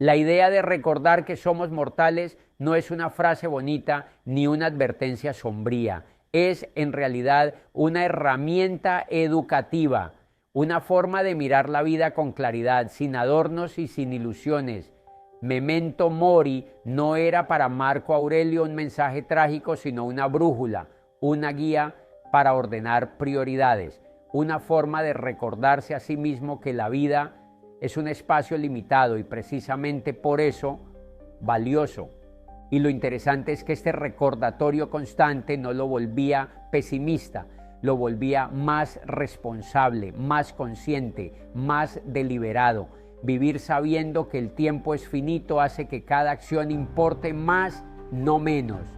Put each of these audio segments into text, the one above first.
La idea de recordar que somos mortales no es una frase bonita ni una advertencia sombría. Es en realidad una herramienta educativa, una forma de mirar la vida con claridad, sin adornos y sin ilusiones. Memento mori no era para Marco Aurelio un mensaje trágico, sino una brújula, una guía para ordenar prioridades, una forma de recordarse a sí mismo que la vida es un espacio limitado y precisamente por eso valioso. Y lo interesante es que este recordatorio constante no lo volvía pesimista, lo volvía más responsable, más consciente, más deliberado. Vivir sabiendo que el tiempo es finito hace que cada acción importe más, no menos.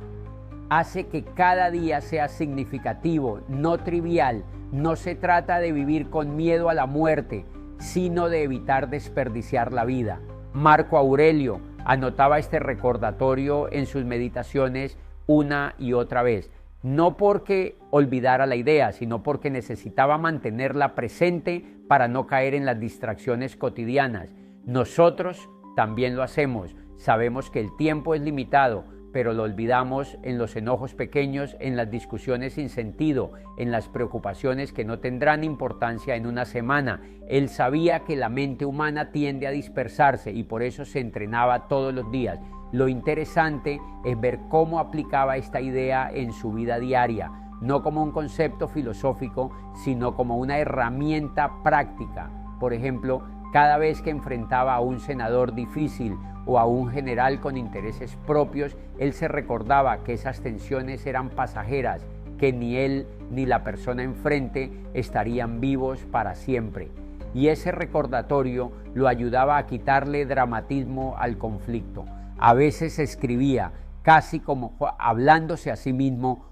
Hace que cada día sea significativo, no trivial. No se trata de vivir con miedo a la muerte, sino de evitar desperdiciar la vida. Marco Aurelio anotaba este recordatorio en sus meditaciones una y otra vez, no porque olvidara la idea, sino porque necesitaba mantenerla presente para no caer en las distracciones cotidianas. Nosotros también lo hacemos, sabemos que el tiempo es limitado, pero lo olvidamos en los enojos pequeños, en las discusiones sin sentido, en las preocupaciones que no tendrán importancia en una semana. Él sabía que la mente humana tiende a dispersarse y por eso se entrenaba todos los días. Lo interesante es ver cómo aplicaba esta idea en su vida diaria, no como un concepto filosófico, sino como una herramienta práctica. Por ejemplo, cada vez que enfrentaba a un senador difícil o a un general con intereses propios, él se recordaba que esas tensiones eran pasajeras, que ni él ni la persona enfrente estarían vivos para siempre. Y ese recordatorio lo ayudaba a quitarle dramatismo al conflicto. A veces escribía, casi como hablándose a sí mismo: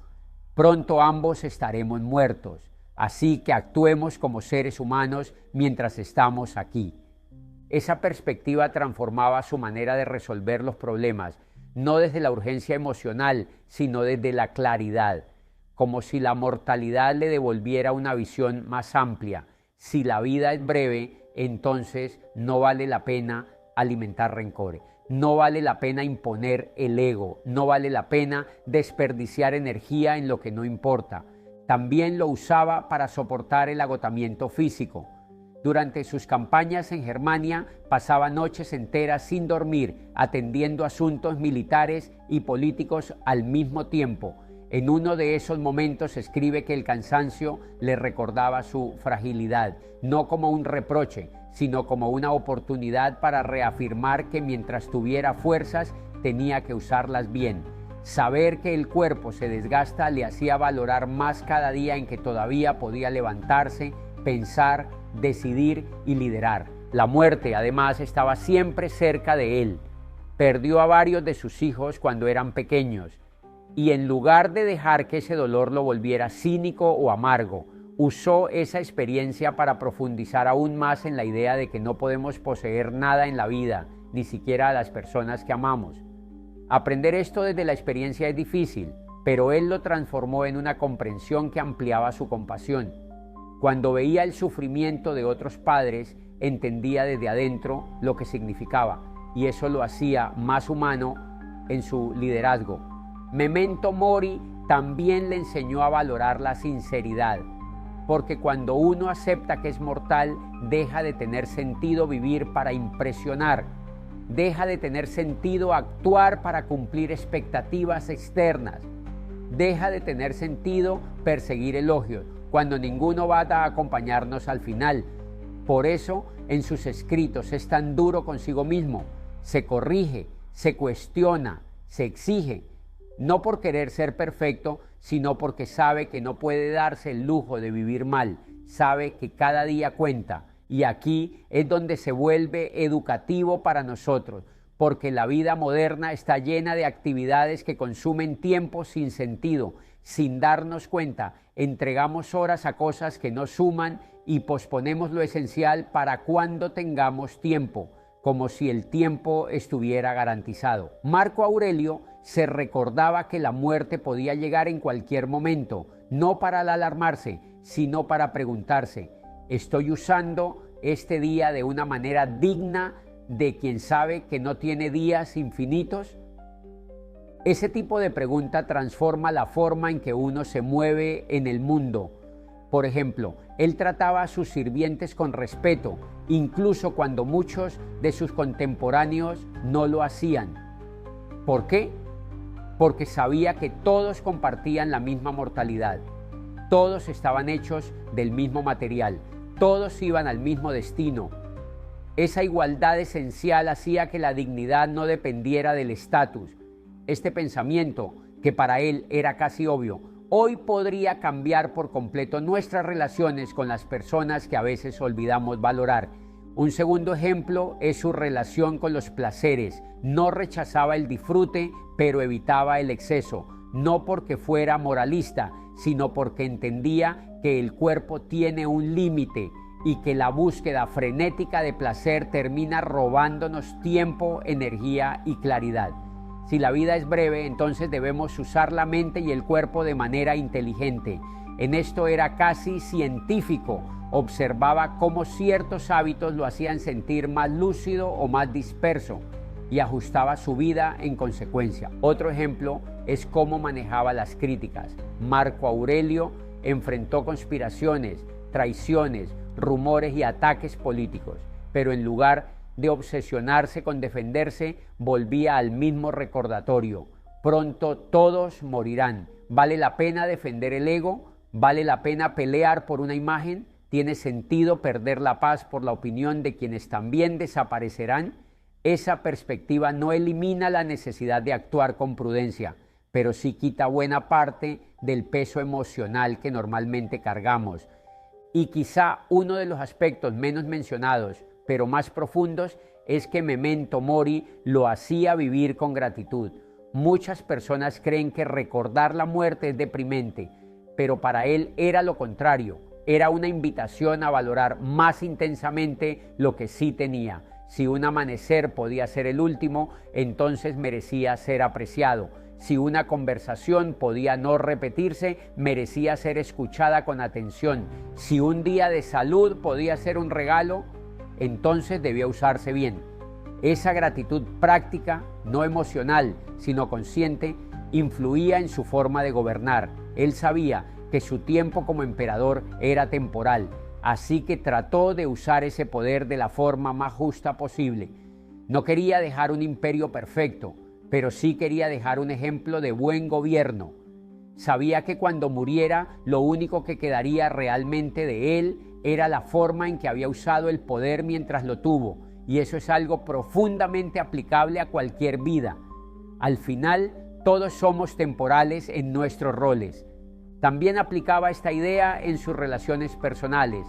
pronto ambos estaremos muertos, así que actuemos como seres humanos mientras estamos aquí. Esa perspectiva transformaba su manera de resolver los problemas, no desde la urgencia emocional, sino desde la claridad, como si la mortalidad le devolviera una visión más amplia. Si la vida es breve, entonces no vale la pena alimentar rencores, no vale la pena imponer el ego, no vale la pena desperdiciar energía en lo que no importa. También lo usaba para soportar el agotamiento físico. Durante sus campañas en Germania pasaba noches enteras sin dormir, atendiendo asuntos militares y políticos al mismo tiempo. En uno de esos momentos escribe que el cansancio le recordaba su fragilidad, no como un reproche, sino como una oportunidad para reafirmar que mientras tuviera fuerzas tenía que usarlas bien. Saber que el cuerpo se desgasta le hacía valorar más cada día en que todavía podía levantarse, pensar, decidir y liderar. La muerte, además, estaba siempre cerca de él. Perdió a varios de sus hijos cuando eran pequeños y en lugar de dejar que ese dolor lo volviera cínico o amargo, usó esa experiencia para profundizar aún más en la idea de que no podemos poseer nada en la vida, ni siquiera a las personas que amamos. Aprender esto desde la experiencia es difícil, pero él lo transformó en una comprensión que ampliaba su compasión. Cuando veía el sufrimiento de otros padres, entendía desde adentro lo que significaba, y eso lo hacía más humano en su liderazgo. Memento mori también le enseñó a valorar la sinceridad, porque cuando uno acepta que es mortal, deja de tener sentido vivir para impresionar, deja de tener sentido actuar para cumplir expectativas externas, deja de tener sentido perseguir elogios, cuando ninguno va a acompañarnos al final. Por eso, en sus escritos es tan duro consigo mismo, se corrige, se cuestiona, se exige, no por querer ser perfecto, sino porque sabe que no puede darse el lujo de vivir mal, sabe que cada día cuenta. Y aquí es donde se vuelve educativo para nosotros, porque la vida moderna está llena de actividades que consumen tiempo sin sentido. Sin darnos cuenta, entregamos horas a cosas que no suman y posponemos lo esencial para cuando tengamos tiempo, como si el tiempo estuviera garantizado. Marco Aurelio se recordaba que la muerte podía llegar en cualquier momento, no para alarmarse, sino para preguntarse: ¿estoy usando este día de una manera digna de quien sabe que no tiene días infinitos? Ese tipo de pregunta transforma la forma en que uno se mueve en el mundo. Por ejemplo, él trataba a sus sirvientes con respeto, incluso cuando muchos de sus contemporáneos no lo hacían. ¿Por qué? Porque sabía que todos compartían la misma mortalidad. Todos estaban hechos del mismo material. Todos iban al mismo destino. Esa igualdad esencial hacía que la dignidad no dependiera del estatus. Este pensamiento, que para él era casi obvio, hoy podría cambiar por completo nuestras relaciones con las personas que a veces olvidamos valorar. Un segundo ejemplo es su relación con los placeres. No rechazaba el disfrute, pero evitaba el exceso, no porque fuera moralista, sino porque entendía que el cuerpo tiene un límite y que la búsqueda frenética de placer termina robándonos tiempo, energía y claridad. Si la vida es breve, entonces debemos usar la mente y el cuerpo de manera inteligente. En esto era casi científico. Observaba cómo ciertos hábitos lo hacían sentir más lúcido o más disperso y ajustaba su vida en consecuencia. Otro ejemplo es cómo manejaba las críticas. Marco Aurelio enfrentó conspiraciones, traiciones, rumores y ataques políticos, pero en lugar de obsesionarse con defenderse, volvía al mismo recordatorio: pronto todos morirán. ¿Vale la pena defender el ego? ¿Vale la pena pelear por una imagen? ¿Tiene sentido perder la paz por la opinión de quienes también desaparecerán? Esa perspectiva no elimina la necesidad de actuar con prudencia, pero sí quita buena parte del peso emocional que normalmente cargamos. Y quizá uno de los aspectos menos mencionados, pero más profundos, es que Memento Mori lo hacía vivir con gratitud. Muchas personas creen que recordar la muerte es deprimente, pero para él era lo contrario. Era una invitación a valorar más intensamente lo que sí tenía. Si un amanecer podía ser el último, entonces merecía ser apreciado. Si una conversación podía no repetirse, merecía ser escuchada con atención. Si un día de salud podía ser un regalo, entonces debía usarse bien. Esa gratitud práctica, no emocional, sino consciente, influía en su forma de gobernar. Él sabía que su tiempo como emperador era temporal, así que trató de usar ese poder de la forma más justa posible. No quería dejar un imperio perfecto, pero sí quería dejar un ejemplo de buen gobierno. Sabía que cuando muriera, lo único que quedaría realmente de él era la forma en que había usado el poder mientras lo tuvo, y eso es algo profundamente aplicable a cualquier vida. Al final, todos somos temporales en nuestros roles. También aplicaba esta idea en sus relaciones personales.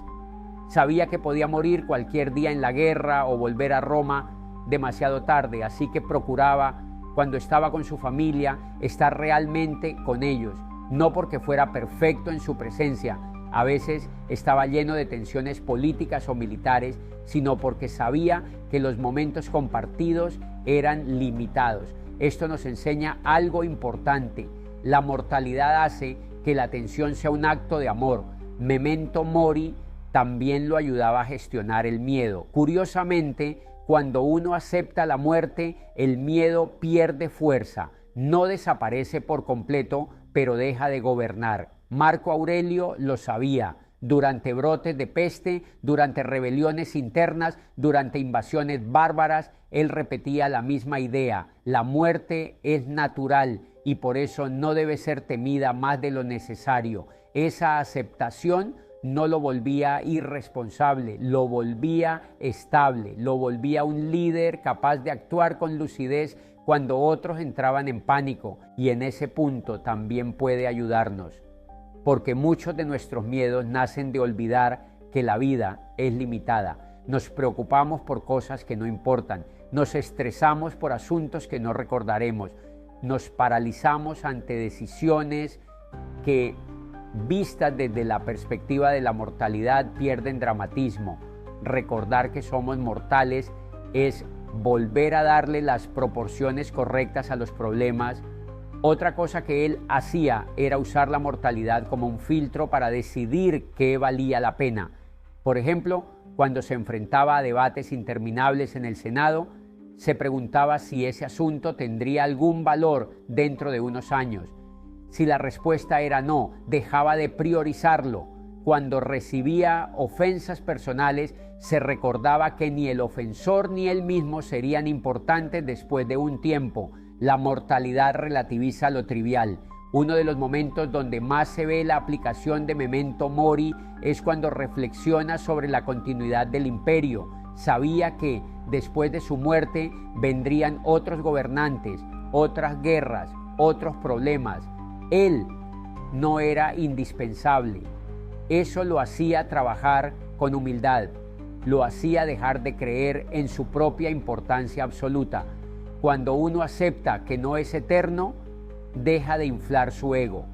Sabía que podía morir cualquier día en la guerra o volver a Roma demasiado tarde, así que procuraba, cuando estaba con su familia, estar realmente con ellos, no porque fuera perfecto en su presencia. A veces estaba lleno de tensiones políticas o militares, sino porque sabía que los momentos compartidos eran limitados. Esto nos enseña algo importante. La mortalidad hace que la atención sea un acto de amor. Memento Mori también lo ayudaba a gestionar el miedo. Curiosamente, cuando uno acepta la muerte, el miedo pierde fuerza. No desaparece por completo, pero deja de gobernar. Marco Aurelio lo sabía. Durante brotes de peste, durante rebeliones internas, durante invasiones bárbaras, él repetía la misma idea: la muerte es natural y por eso no debe ser temida más de lo necesario. Esa aceptación no lo volvía irresponsable, lo volvía estable, lo volvía un líder capaz de actuar con lucidez cuando otros entraban en pánico, y en ese punto también puede ayudarnos, porque muchos de nuestros miedos nacen de olvidar que la vida es limitada. Nos preocupamos por cosas que no importan, nos estresamos por asuntos que no recordaremos, nos paralizamos ante decisiones que, vistas desde la perspectiva de la mortalidad, pierden dramatismo. Recordar que somos mortales es volver a darle las proporciones correctas a los problemas. Otra cosa que él hacía era usar la mortalidad como un filtro para decidir qué valía la pena. Por ejemplo, cuando se enfrentaba a debates interminables en el Senado, se preguntaba si ese asunto tendría algún valor dentro de unos años. Si la respuesta era no, dejaba de priorizarlo. Cuando recibía ofensas personales, se recordaba que ni el ofensor ni él mismo serían importantes después de un tiempo. La mortalidad relativiza lo trivial. Uno de los momentos donde más se ve la aplicación de Memento Mori es cuando reflexiona sobre la continuidad del imperio. Sabía que después de su muerte vendrían otros gobernantes, otras guerras, otros problemas. Él no era indispensable. Eso lo hacía trabajar con humildad, lo hacía dejar de creer en su propia importancia absoluta. Cuando uno acepta que no es eterno, deja de inflar su ego.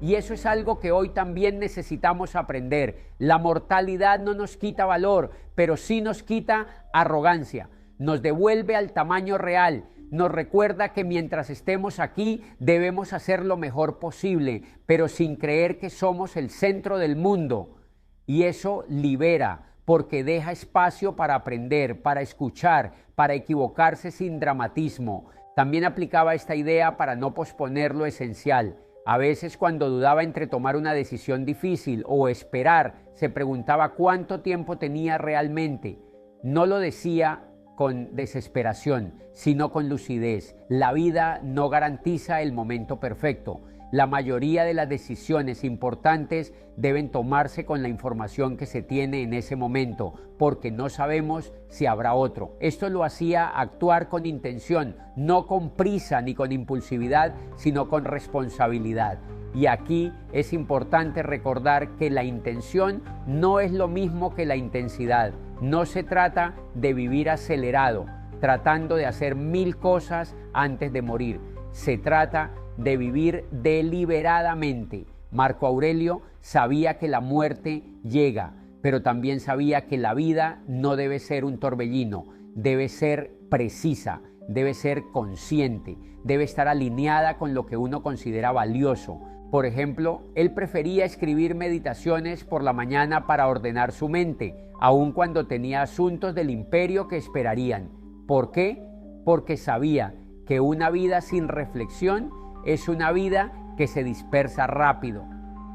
Y eso es algo que hoy también necesitamos aprender. La mortalidad no nos quita valor, pero sí nos quita arrogancia. Nos devuelve al tamaño real. Nos recuerda que mientras estemos aquí debemos hacer lo mejor posible, pero sin creer que somos el centro del mundo. Y eso libera, porque deja espacio para aprender, para escuchar, para equivocarse sin dramatismo. También aplicaba esta idea para no posponer lo esencial. A veces, cuando dudaba entre tomar una decisión difícil o esperar, se preguntaba cuánto tiempo tenía realmente. No lo decía con desesperación, sino con lucidez. La vida no garantiza el momento perfecto. La mayoría de las decisiones importantes deben tomarse con la información que se tiene en ese momento, porque no sabemos si habrá otro. Esto lo hacía actuar con intención, no con prisa ni con impulsividad, sino con responsabilidad. Y aquí es importante recordar que la intención no es lo mismo que la intensidad. No se trata de vivir acelerado, tratando de hacer 1000 cosas antes de morir. Se trata de vivir deliberadamente. Marco Aurelio sabía que la muerte llega, pero también sabía que la vida no debe ser un torbellino, debe ser precisa, debe ser consciente, debe estar alineada con lo que uno considera valioso. Por ejemplo, él prefería escribir meditaciones por la mañana para ordenar su mente, aun cuando tenía asuntos del imperio que esperarían. ¿Por qué? Porque sabía que una vida sin reflexión es una vida que se dispersa rápido.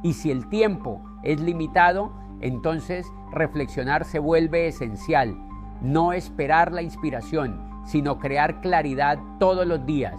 Y si el tiempo es limitado, entonces reflexionar se vuelve esencial. No esperar la inspiración, sino crear claridad todos los días.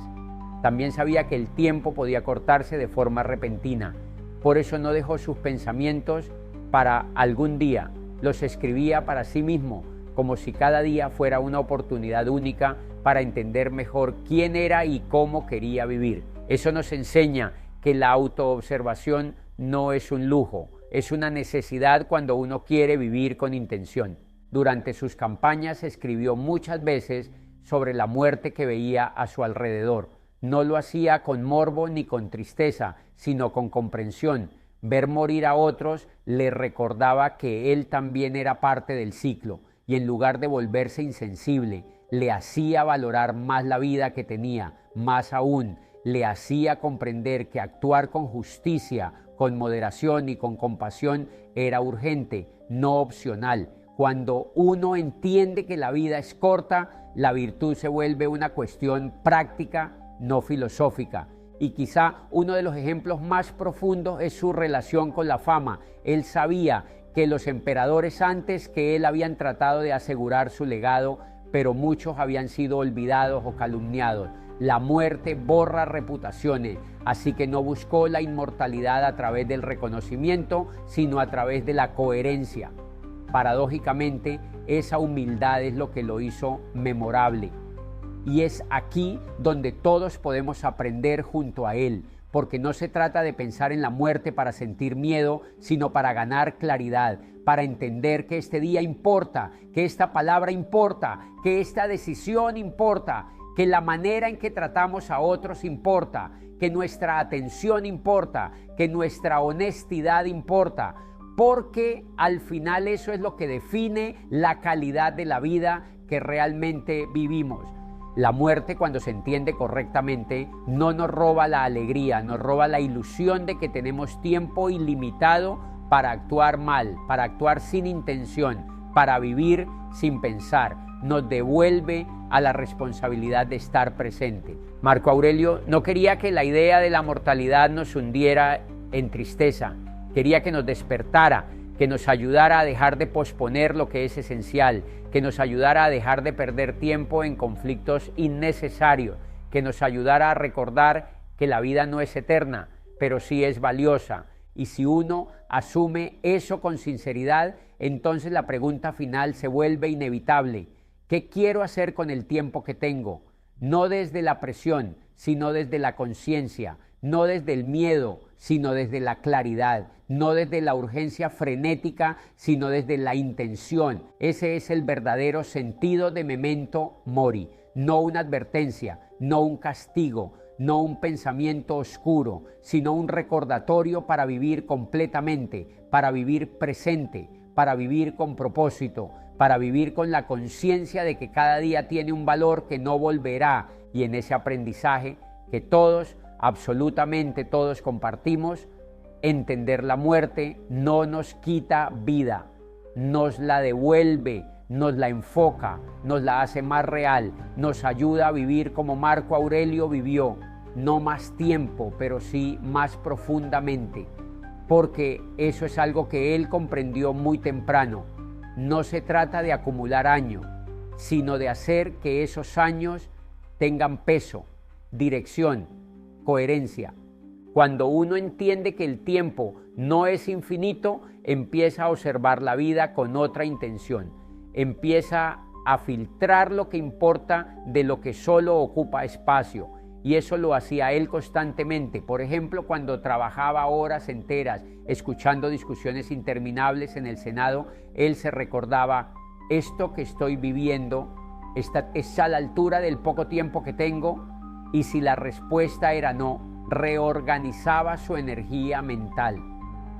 También sabía que el tiempo podía cortarse de forma repentina. Por eso no dejó sus pensamientos para algún día. Los escribía para sí mismo, como si cada día fuera una oportunidad única para entender mejor quién era y cómo quería vivir. Eso nos enseña que la autoobservación no es un lujo, es una necesidad cuando uno quiere vivir con intención. Durante sus campañas escribió muchas veces sobre la muerte que veía a su alrededor. No lo hacía con morbo ni con tristeza, sino con comprensión. Ver morir a otros le recordaba que él también era parte del ciclo, y en lugar de volverse insensible, le hacía valorar más la vida que tenía. Más aún, le hacía comprender que actuar con justicia, con moderación y con compasión era urgente, no opcional. Cuando uno entiende que la vida es corta, la virtud se vuelve una cuestión práctica, no filosófica. Y quizá uno de los ejemplos más profundos es su relación con la fama. Él sabía que los emperadores antes que él habían tratado de asegurar su legado, pero muchos habían sido olvidados o calumniados. La muerte borra reputaciones, así que no buscó la inmortalidad a través del reconocimiento, sino a través de la coherencia. Paradójicamente, esa humildad es lo que lo hizo memorable. Y es aquí donde todos podemos aprender junto a él, porque no se trata de pensar en la muerte para sentir miedo, sino para ganar claridad, para entender que este día importa, que esta palabra importa, que esta decisión importa, que la manera en que tratamos a otros importa, que nuestra atención importa, que nuestra honestidad importa, porque al final eso es lo que define la calidad de la vida que realmente vivimos. La muerte, cuando se entiende correctamente, no nos roba la alegría, nos roba la ilusión de que tenemos tiempo ilimitado para actuar mal, para actuar sin intención, para vivir sin pensar, nos devuelve a la responsabilidad de estar presente. Marco Aurelio no quería que la idea de la mortalidad nos hundiera en tristeza, quería que nos despertara, que nos ayudara a dejar de posponer lo que es esencial, que nos ayudara a dejar de perder tiempo en conflictos innecesarios, que nos ayudara a recordar que la vida no es eterna, pero sí es valiosa. Y si uno asume eso con sinceridad, entonces la pregunta final se vuelve inevitable. ¿Qué quiero hacer con el tiempo que tengo? No desde la presión, sino desde la conciencia, no desde el miedo, sino desde la claridad, no desde la urgencia frenética, sino desde la intención. Ese es el verdadero sentido de Memento Mori, no una advertencia, no un castigo, no un pensamiento oscuro, sino un recordatorio para vivir completamente, para vivir presente, para vivir con propósito, para vivir con la conciencia de que cada día tiene un valor que no volverá, y en ese aprendizaje que todos, absolutamente todos compartimos, entender la muerte no nos quita vida, nos la devuelve, nos la enfoca, nos la hace más real, nos ayuda a vivir como Marco Aurelio vivió, no más tiempo, pero sí más profundamente, porque eso es algo que él comprendió muy temprano. No se trata de acumular años, sino de hacer que esos años tengan peso, dirección, coherencia. Cuando uno entiende que el tiempo no es infinito, empieza a observar la vida con otra intención, empieza a filtrar lo que importa de lo que solo ocupa espacio, y eso lo hacía él constantemente. Por ejemplo, cuando trabajaba horas enteras escuchando discusiones interminables en el Senado, él se recordaba: esto que estoy viviendo está a la altura del poco tiempo que tengo, y si la respuesta era no, reorganizaba su energía mental,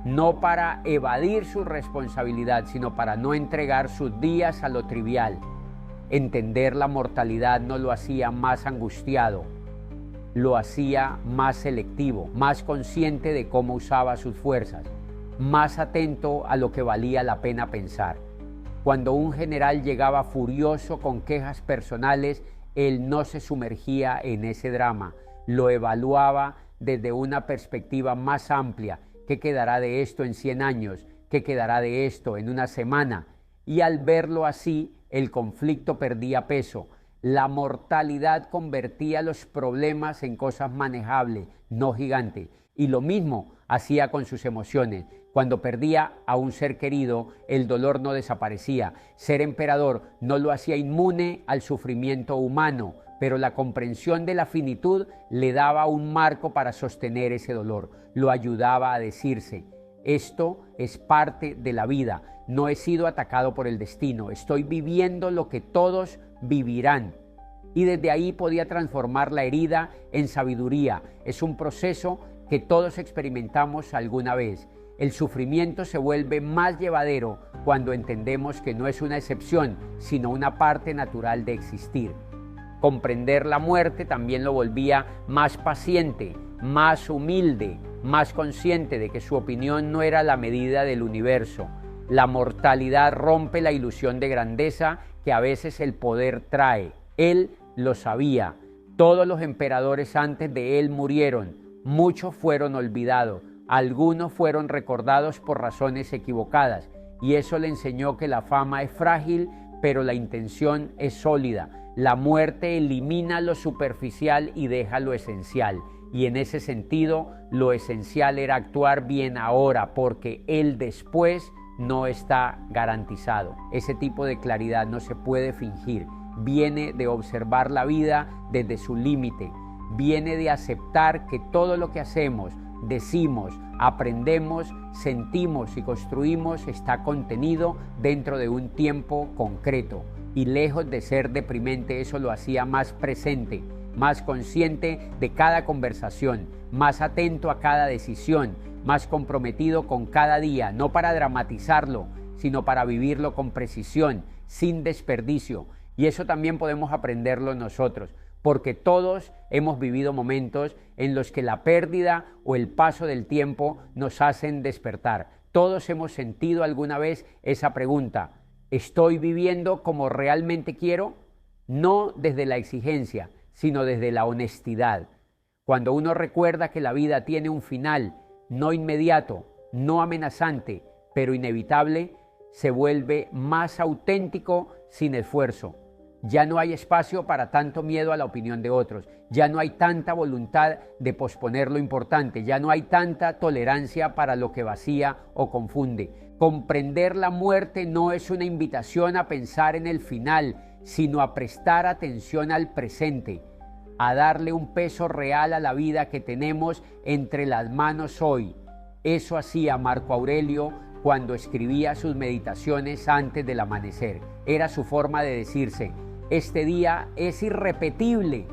no para evadir su responsabilidad, sino para no entregar sus días a lo trivial. Entender la mortalidad no lo hacía más angustiado, lo hacía más selectivo, más consciente de cómo usaba sus fuerzas, más atento a lo que valía la pena pensar. Cuando un general llegaba furioso con quejas personales, él no se sumergía en ese drama, lo evaluaba desde una perspectiva más amplia. ¿Qué quedará de esto en 100 años? ¿Qué quedará de esto en una semana? Y al verlo así, el conflicto perdía peso. La mortalidad convertía los problemas en cosas manejables, no gigantes. Y lo mismo hacía con sus emociones. Cuando perdía a un ser querido, el dolor no desaparecía. Ser emperador no lo hacía inmune al sufrimiento humano, pero la comprensión de la finitud le daba un marco para sostener ese dolor. Lo ayudaba a decirse: esto es parte de la vida, no he sido atacado por el destino, estoy viviendo lo que todos vivirán. Y desde ahí podía transformar la herida en sabiduría. Es un proceso que todos experimentamos alguna vez. El sufrimiento se vuelve más llevadero cuando entendemos que no es una excepción, sino una parte natural de existir. Comprender la muerte también lo volvía más paciente, más humilde, más consciente de que su opinión no era la medida del universo. La mortalidad rompe la ilusión de grandeza que a veces el poder trae. Él lo sabía. Todos los emperadores antes de él murieron. Muchos fueron olvidados. Algunos fueron recordados por razones equivocadas. Y eso le enseñó que la fama es frágil, pero la intención es sólida. La muerte elimina lo superficial y deja lo esencial. Y en ese sentido, lo esencial era actuar bien ahora, porque el después no está garantizado. Ese tipo de claridad no se puede fingir. Viene de observar la vida desde su límite. Viene de aceptar que todo lo que hacemos, decimos, aprendemos, sentimos y construimos está contenido dentro de un tiempo concreto. Y lejos de ser deprimente, eso lo hacía más presente, más consciente de cada conversación, más atento a cada decisión, más comprometido con cada día, no para dramatizarlo, sino para vivirlo con precisión, sin desperdicio. Y eso también podemos aprenderlo nosotros, porque todos hemos vivido momentos en los que la pérdida o el paso del tiempo nos hacen despertar. Todos hemos sentido alguna vez esa pregunta: ¿Estoy viviendo como realmente quiero? No desde la exigencia, sino desde la honestidad. Cuando uno recuerda que la vida tiene un final, no inmediato, no amenazante, pero inevitable, se vuelve más auténtico sin esfuerzo. Ya no hay espacio para tanto miedo a la opinión de otros, ya no hay tanta voluntad de posponer lo importante, ya no hay tanta tolerancia para lo que vacía o confunde. Comprender la muerte no es una invitación a pensar en el final, sino a prestar atención al presente, a darle un peso real a la vida que tenemos entre las manos hoy. Eso hacía Marco Aurelio cuando escribía sus meditaciones antes del amanecer. Era su forma de decirse: este día es irrepetible,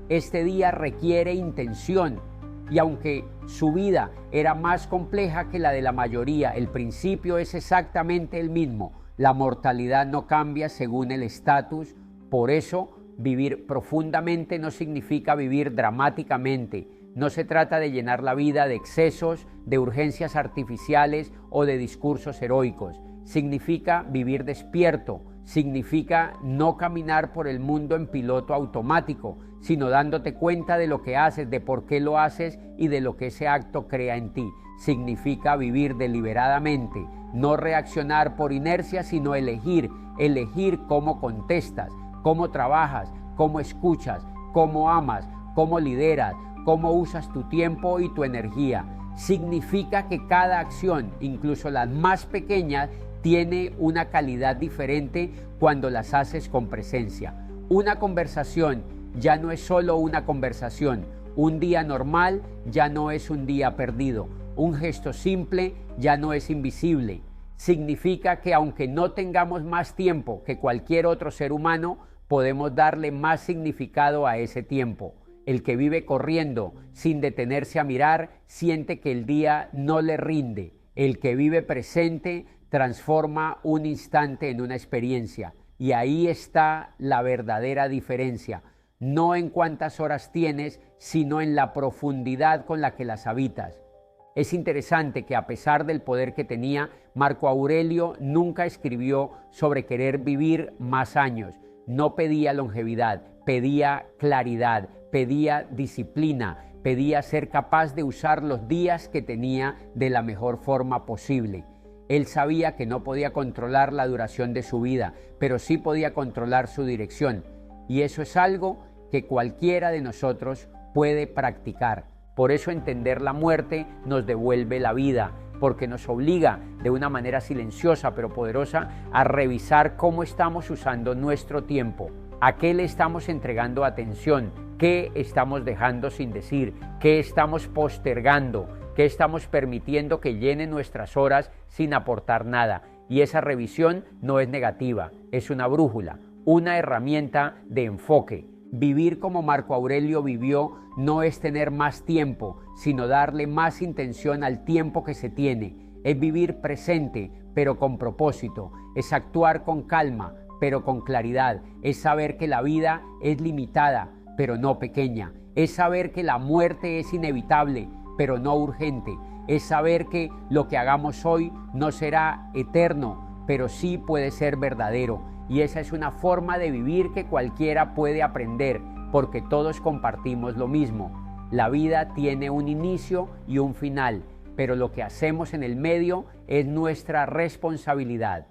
este día requiere intención. Y aunque su vida era más compleja que la de la mayoría, el principio es exactamente el mismo. La mortalidad no cambia según el estatus. Por eso, vivir profundamente no significa vivir dramáticamente. No se trata de llenar la vida de excesos, de urgencias artificiales o de discursos heroicos. Significa vivir despierto, significa no caminar por el mundo en piloto automático, sino dándote cuenta de lo que haces, de por qué lo haces y de lo que ese acto crea en ti. Significa vivir deliberadamente, no reaccionar por inercia, sino elegir cómo contestas, cómo trabajas, cómo escuchas, cómo amas, cómo lideras, cómo usas tu tiempo y tu energía. Significa que cada acción, incluso las más pequeñas, tiene una calidad diferente cuando las haces con presencia. Una conversación ya no es solo una conversación. Un día normal ya no es un día perdido. Un gesto simple ya no es invisible. Significa que aunque no tengamos más tiempo que cualquier otro ser humano, podemos darle más significado a ese tiempo. El que vive corriendo sin detenerse a mirar siente que el día no le rinde. El que vive presente transforma un instante en una experiencia. Y ahí está la verdadera diferencia. No en cuántas horas tienes, sino en la profundidad con la que las habitas. Es interesante que a pesar del poder que tenía, Marco Aurelio nunca escribió sobre querer vivir más años. No pedía longevidad, pedía claridad, pedía disciplina, pedía ser capaz de usar los días que tenía de la mejor forma posible. Él sabía que no podía controlar la duración de su vida, pero sí podía controlar su dirección. Y eso es algo que cualquiera de nosotros puede practicar. Por eso entender la muerte nos devuelve la vida, porque nos obliga de una manera silenciosa pero poderosa a revisar cómo estamos usando nuestro tiempo, a qué le estamos entregando atención, qué estamos dejando sin decir, qué estamos postergando, qué estamos permitiendo que llene nuestras horas sin aportar nada. Y esa revisión no es negativa, es una brújula, una herramienta de enfoque. Vivir como Marco Aurelio vivió no es tener más tiempo, sino darle más intención al tiempo que se tiene. Es vivir presente, pero con propósito. Es actuar con calma, pero con claridad. Es saber que la vida es limitada, pero no pequeña. Es saber que la muerte es inevitable, pero no urgente. Es saber que lo que hagamos hoy no será eterno, pero sí puede ser verdadero. Y esa es una forma de vivir que cualquiera puede aprender, porque todos compartimos lo mismo. La vida tiene un inicio y un final, pero lo que hacemos en el medio es nuestra responsabilidad.